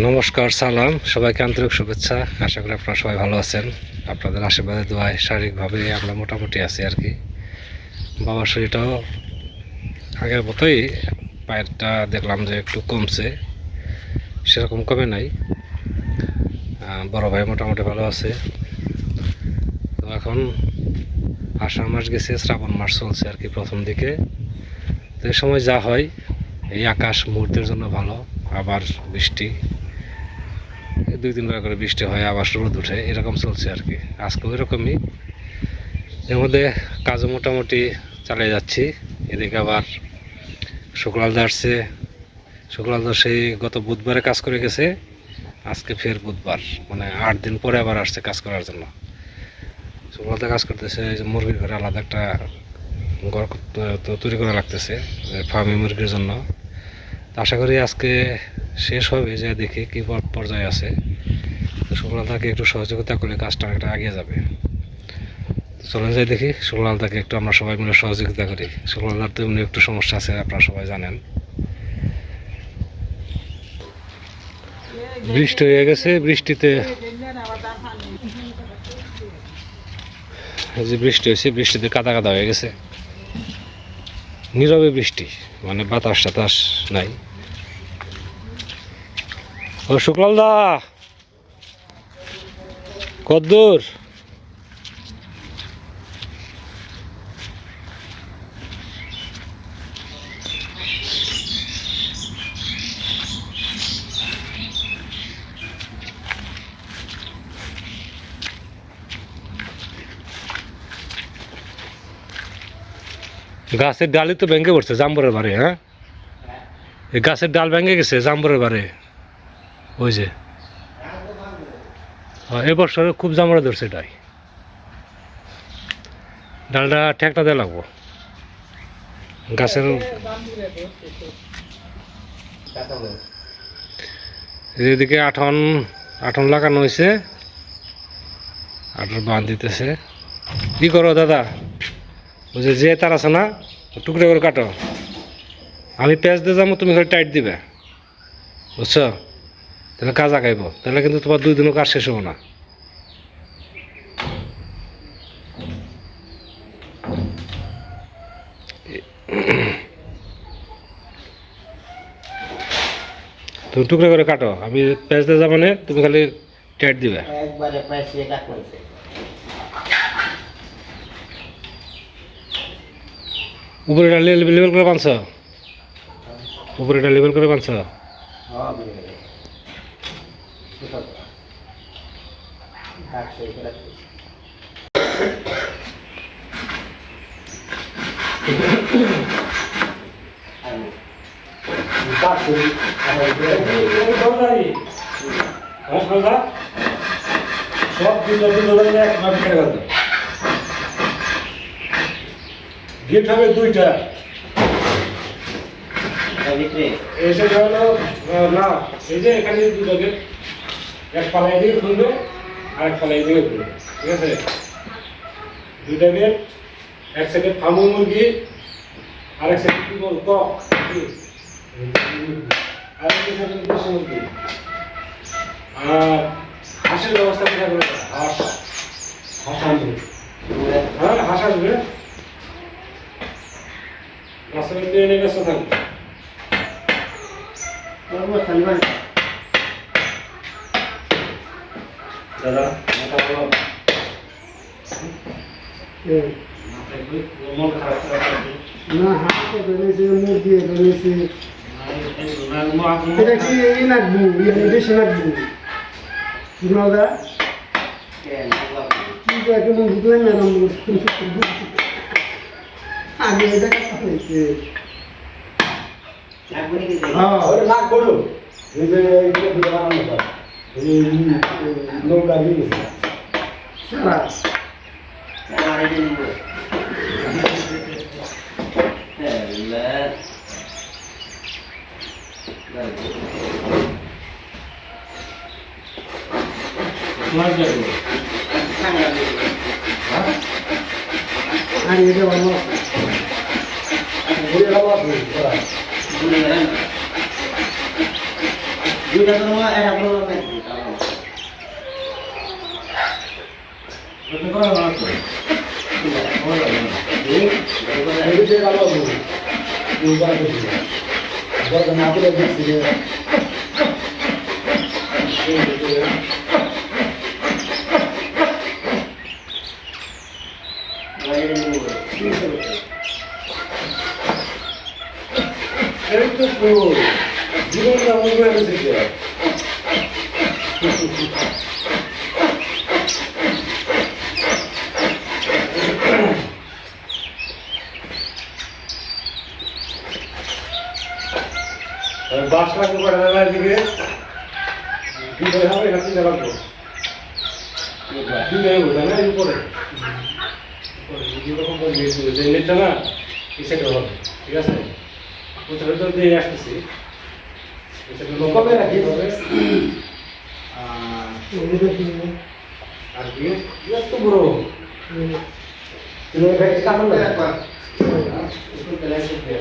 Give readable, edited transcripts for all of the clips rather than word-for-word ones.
নমস্কার, সালাম, সবাইকে আন্তরিক শুভেচ্ছা। আশা করি আপনারা সবাই ভালো আছেন। আপনাদের আশীর্বাদে দোয়ায় শারীরিকভাবে আমরা মোটামুটি আছি আর কি। বাবার শরীরটাও আগের মতোই, পায়েরটা দেখলাম যে একটু কমছে, সেরকম কমে নাই। বড় ভাই মোটামুটি ভালো আছে। তো এখন আষাঢ় মাস গেছে, শ্রাবণ মাস চলছে আর কি প্রথম দিকে। তো এই সময় যা হয়, এই আকাশ মুহূর্তের জন্য ভালো, আবার বৃষ্টি, 2-3 বার করে বৃষ্টি হয়, আবার রোদ উঠে, এরকম চলছে আর কি। আজকেও এরকমই। এর মধ্যে কাজও মোটামুটি চালিয়ে যাচ্ছি। এদিকে আবার শুক্লালদা আসছে। শুক্লালদা সেই গত বুধবারে কাজ করে গেছে, আজকে ফের বুধবার, মানে 8 দিন পরে আবার আসছে কাজ করার জন্য। শুক্লালদা কাজ করতেছে মুরগির ঘরে, আলাদা একটা ঘর তৈরি করা লাগতেছে ফার্মি মুরগির জন্য। আশা করি আজকে শেষ হবে, যে দেখি কী পর্যায়ে আছে। শুক্লালদাকে একটু সহযোগিতা করলে কাজটা একটা এগিয়ে যাবে। চলেন যাই দেখি, শুক্লালদাকে একটু আমরা সবাই মিলে সহযোগিতা করি। শুক্লালদার তো এমনি একটু সমস্যা আছে, আপনারা সবাই জানেন। বৃষ্টি হয়ে গেছে, বৃষ্টিতে যে বৃষ্টি হয়েছে, বৃষ্টিতে কাদা কাদা হয়ে গেছে। নীরবে বৃষ্টি, মানে বাতাস টাতাস নাই। ও শুক্লালদা, কদ্দূর? গাছের ডালই তো ভেঙে পড়ছে জাম্বরের বারে। হ্যাঁ, এই গাছের ডাল ভেঙে গেছে জাম্বরের বারে। ওই যে এবছর খুব জামড়া ধরছে এটাই। ডালটা ঠেকটা দেওয়া লাগবো গাছের। এদিকে আঠন আঠন লাগানো হয়েছে, আঠন বাঁধ দিতেছে। কি করো দাদা? ওই যে তার আছে না, টুকরো করে কাটো। আমি পেঁয়াজ দিয়ে যাবো, তুমি টাইট দিবে, বুঝছো? তাহলে কাজ আগাইব, তাহলে কিন্তু তোমার 2 দিনও কাজ শেষ হবো না। তুমি টুকরো করে কাটো, আমি পেঁয়াজ দিয়ে যাবো না, তুমি খালি টাইট দিবে। উপরেটা লেবেল করে বানছ, উপরেটা লেবেল করে বানছ। গেট হবে 2টা, এসে হলো না, এই যে এখানে 2টা গেট, এক পালাই দিয়ে খুলবে আর এক পালাই দিয়ে খুলবে, ঠিক আছে? 2টা গেট, এক সাইডে ফার্মি মুরগি আর এক সাইডে কি বল কক, আর এক সাইডে দেশি মুরগি। আর হাঁসের ব্যবস্থা করে রাখবে, হাঁস আসবে। হ্যাঁ, হাঁস আসবে, মাছের এনে ব্যস্ত থাকবে। দাদা মন খারাপ না, হাঁসকে ধরেছে, মুরগি ধরেছে, এটা কি এই নাকবু, দেশি নাকবু দাদা কি কেমন বুঝলেন না? আমি এটা কথা হয়েছে নাক বড়, নৌকা দিয়েছে সারা দুইটা তোমার এটা বড় না এটা করা না তো এই যে ভালো হবে এই করা দিছি বড় না বলে দিছি এই তো জীবনটা মনে হয়ে গেছে বাস লাগবে কটা দিবে দুটো হবে না তিনটা লাগবে দুটো হবে না এই উপরে যেরকম যে নেটটা না সেটা হবে ঠিক আছে কোথাও তো দিয়ে আসতেছি কবে রাখি হবে আর কি এত বড় তুমি ব্যাগ কাটুন না একবার একটু প্ল্যান করতে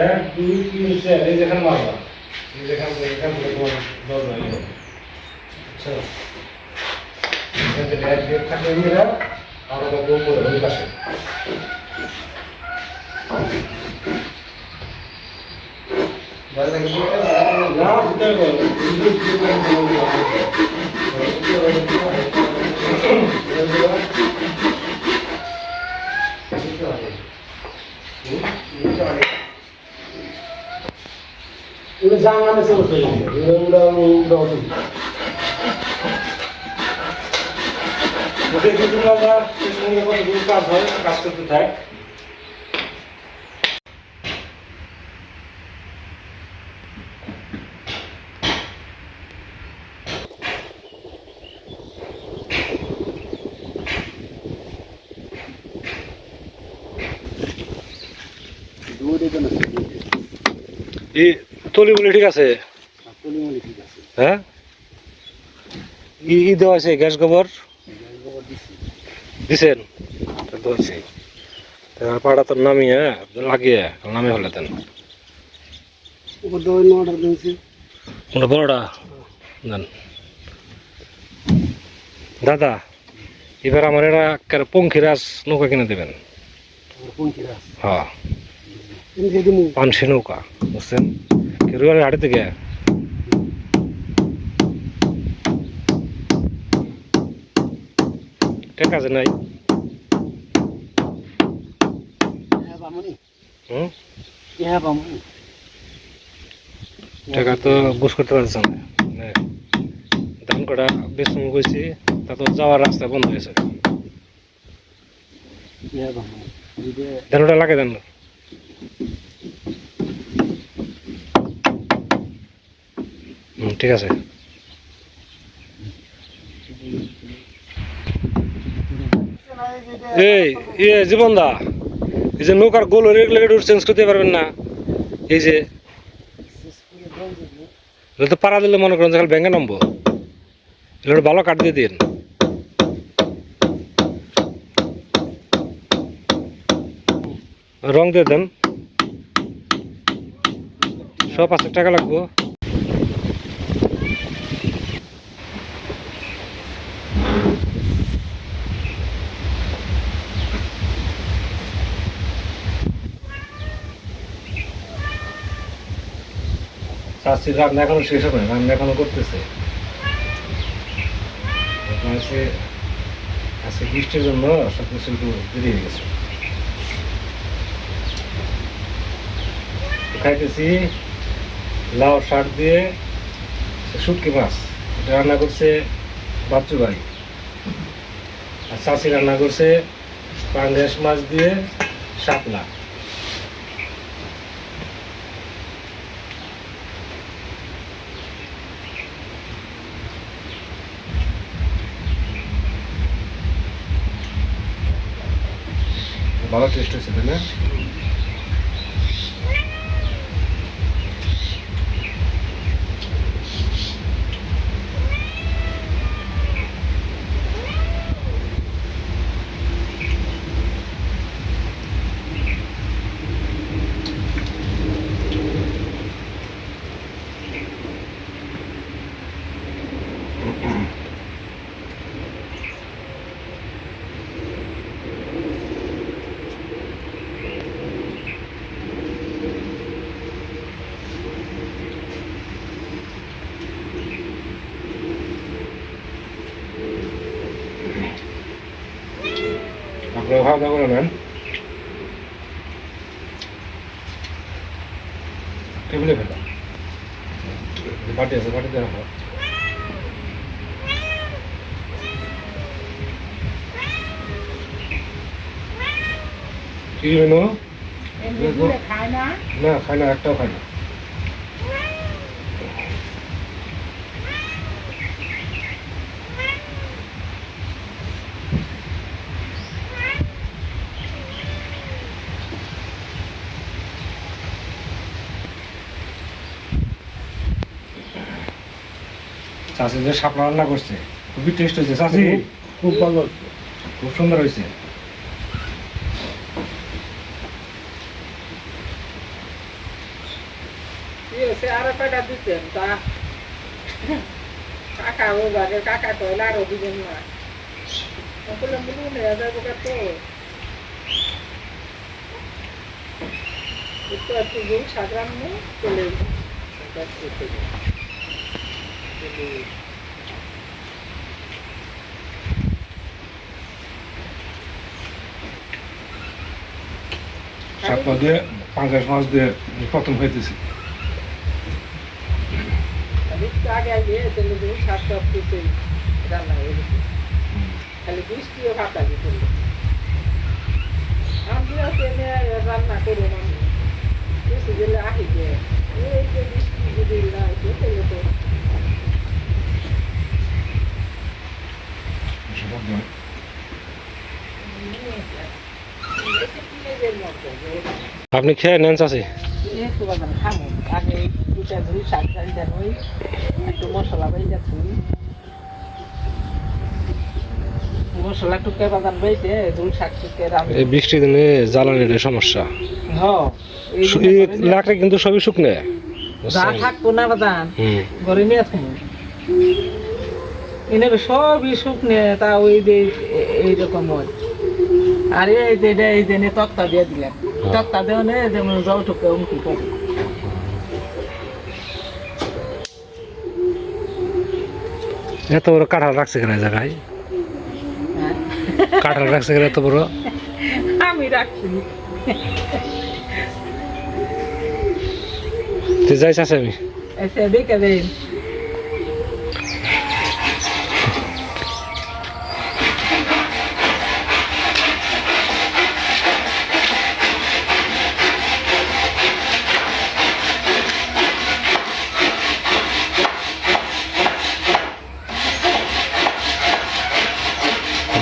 এক দুই তিন চার এই যেখানে মারবা এই যেখানে থেকে তোমার দর নাই আচ্ছা এখানে ব্যাগ ব্যাগ থাকে এরা আর ওটা উপরে ওই পাশে না দিতে বল এটা জানালে চলতে এটা উড়া উঠে ওদের কিছু আমরা সঙ্গে কতগুলো কাজ হয় কাজ করতে থাক এই তলি বলি ঠিক আছে হ্যাঁ ই দেওয়া আছে গ্যাস গোবর দিছেন হয়েছে পাড়া তো নামিয়ে লাগিয়ে নামে ফেলে দেন কোনটা বড়টা দেন দাদা এবার আমার এরা পঙ্খিরাজ নৌকা কিনে দেবেন হ্যাঁ পানসি নৌকা বুঝছেন কেরুয়ারের হাটে থেকে ঠিক আছে নাই টাকা তো বুঝ করতে পারছেন ধান কটা বেসন গেছি তা তো যাওয়ার রাস্তা বন্ধ হয়েছে ধানটা লাগে দেন ঠিক আছে এই জীবন দা এই যে নৌকার গোল রেগুলেটর চেঞ্জ করতে পারবেন না এই যে তো পাড়া দিলে মনে করেন যখন ব্যাঙ্গে নামবো এগুলো ভালো কাট দিয়ে দিন রং দিয়ে দেন সব 5 টাকা লাগবো চাষির রান্না এখনো শেষ হবে না রান্না এখনো করতেছে আজকে বৃষ্টির জন্য সব কিছু একটু দেরি হয়ে গেছে খাইতেছি লাউ শাক দিয়ে শুটকি মাছ এটা রান্না করছে বাচ্চু ভাই আর চাষি রান্না করছে পাঙ্গাস মাছ দিয়ে শাপলা ভালো টেস্ট হয়েছে তাই না আপনারা খাওয়া দাওয়া করে নেন। টেবিলে ফেলা বাটি আছে, বাটিতে রাখো। কি মেনু? খায় না না খায় না, একটাও খায় না। চাষি যে শাপলা রান্না করছে খুবই টেস্ট হয়েছে চাষি, খুব ভালো খুব সুন্দর হয়েছে। আরো কয়টা দিতেন তা কাকা ও বাগে কাকা কইলে আরো দিবেন না বলে বলুন যাবো তো একটু একটু দিন সাগ্রাম নিয়ে চলে শাপলা দিয়ে পাঙ্গাস মাছ দিয়ে প্রথম খাইতেছি। একটু আগে আগে চলে দিন সাত সব কিছু রান্না হয়ে গেছে খালি বৃষ্টিও ফাঁকালি করলো আমিও ট্রেনে রান্না করুন আমি কিছু গেলে আহি যে এই যে বৃষ্টি যদি না হইতো তাহলে তো আপনি খেয়ে নেন চাষি। একটু বাদাম খামো আগে দুটা ধরি শাক ডাল দেন ওই একটু মশলা বাই যাচ্ছি মশলা টুকে বাদাম বাইতে দুল শাক টুকে রাম এই বৃষ্টির দিনে জ্বালানির সমস্যা। লাকড়ি কিন্তু সবই শুকনে যা থাকবো না বাদাম হুম। ঘরে নিয়ে থাকবো এনে সবই শুকনে তা ওই যে এইরকম হয় আর এই যে এই যে তক্তা দিয়ে দিলাম তক্তা দেওয়া নেই যেমন জল টুকে উমকি করে এত বড় কাঁঠাল রাখছে কেন এই জায়গায়? কাঁঠাল রাখছে কেন এত বড়? আমি রাখছি তুই যাইস আছে আমি এসে দেখে দেন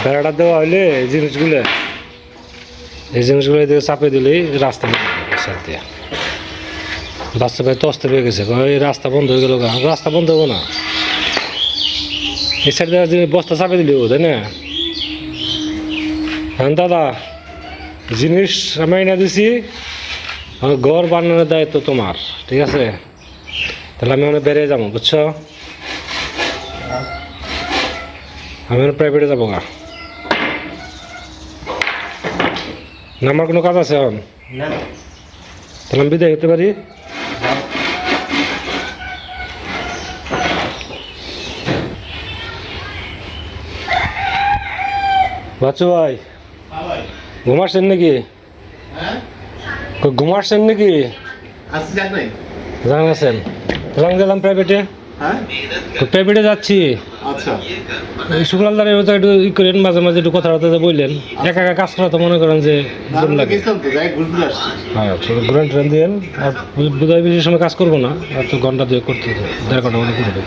বেড়াটা দেওয়া হইলে এই জিনিসগুলো এদিকে চাপে দিলেই রাস্তা দিয়ে বাচ্চা ভাই তো অস্ত পেয়ে গেছে এই রাস্তা বন্ধ হয়ে গেল। রাস্তা বন্ধ হবো না, এই সাইড দিয়ে বস্তা চাপে দিলেও তাই না? হ্যাঁ দাদা, জিনিস আমি এনে দিছি, ঘর বানানোর দায়িত্ব তোমার, ঠিক আছে? তাহলে আমি অনেক বেরিয়ে যাবো, বুঝছো? আমি প্রাইভেটে যাবো গা। না আমার কোনো কাজ আছে এখন? তাহলে আমি বিদায় হতে পারি? বাচ্চু ভাই ঘুমাচ্ছেন নাকি? ঘুমাচ্ছেন নাকি? জানাচ্ছেন গেলাম প্রাইভেটে, প্রাইভেটে যাচ্ছি। শুক্লালদার একটু ই করেন, মাঝে মাঝে একটু কথাবার্তা বললেন। একা একা কাজ করা তো মনে করেন যে হ্যাঁ ঘুরে ট্রেন দিয়েন। আর বোধহয় বেশি সময় কাজ করবো না, আর তো ঘন্টা দুয়ে করতে 1.5 ঘন্টা মনে করবে।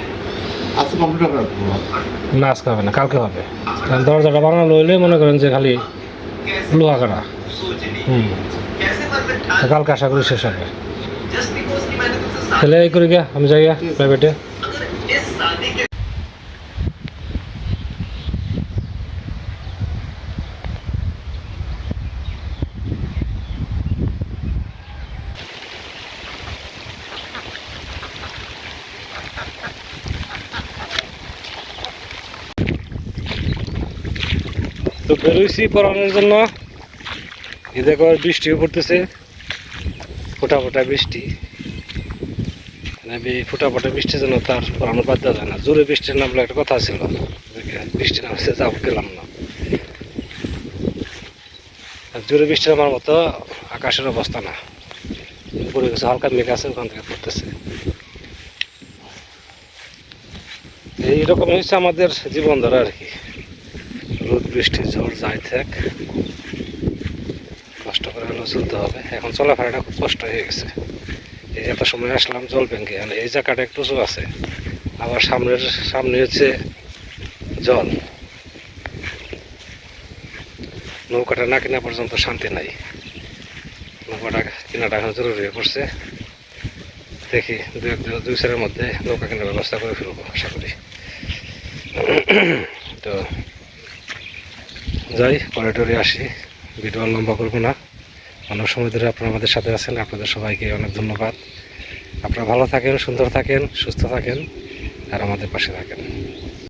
না আজকে হবে না, কালকে হবে। কারণ দরজাটা বানানো হইলে মনে করেন যে খালি লোহা কাটা। কালকে আশা করি শেষ হবে। তাহলে এই করি গিয়া আমি যাই প্রাইভেটে। তো বেরোইছি পড়ানোর জন্য। এই দেখো বৃষ্টিও পড়তেছে, ফোটা ফোটা বৃষ্টি। ফোটা ফোটা বৃষ্টির জন্য তার পড়ানো বাদ দেওয়া যায় না। জোরে বৃষ্টির নামলে একটা কথা ছিল, বৃষ্টি নামছে যাও গেলাম না। জোরে বৃষ্টি নামার মতো আকাশের অবস্থা না, উপরে কিছু হালকা মেঘ আছে, ওখান থেকে পড়তেছে। এইরকম হচ্ছে আমাদের জীবন ধরা আর কি, রোদ বৃষ্টি ঝড় যাই থাক কষ্ট করে হলেও চলতে হবে। এখন চলাফেরাটা খুব কষ্ট হয়ে গেছে। এই যে এত সময় আসলাম জল ব্যাংকে, এই জায়গাটা একটু উঁচু আছে, আবার সামনে হচ্ছে জল, নৌকাটা না কেনা পর্যন্ত শান্তি নাই। নৌকাটা কেনাটা এখন জরুরি হয়ে পড়ছে। দেখি দুই চারের মধ্যে নৌকা কেনার ব্যবস্থা করে ফেলবো আশা করি। তো যাই, পরে টরে আসি, ভিডিও আর লম্বা করবো না। অনেক সময় ধরে আপনারা আমাদের সাথে আছেন, আপনাদের সবাইকে অনেক ধন্যবাদ। আপনারা ভালো থাকেন, সুন্দর থাকেন, সুস্থ থাকেন আর আমাদের পাশে থাকেন।